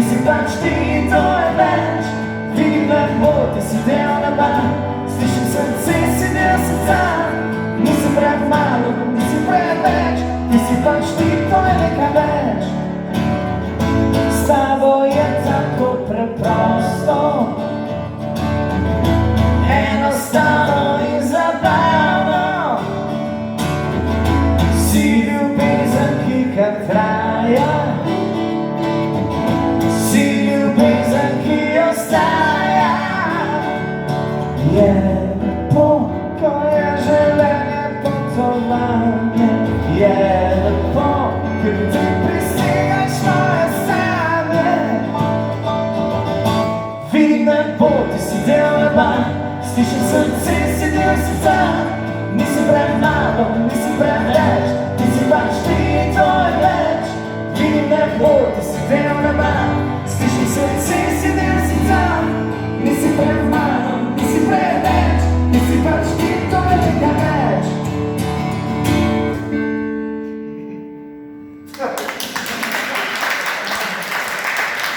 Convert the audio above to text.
si pač ti, to je več. Vidim lepo, ti si del neba, slišim srce, si del srca. Nisi premalo, nisi preveč, ti si pač ti, to je nekaj več. S tabo je tako preprosto, enostavno in zabavno. Si ljubezen, ki kar traja, si ljubezen, ki ostaja. Je lepo, ko je življenje potovanje. Je lepo, ker ti prisegaš moje sanje. Vidim lepo, ti si del neba, slišim srce, si del srca. Nisi premalo, nisi preveč, ti si pač ti, to je več. Vidim lepo, ti si del neba,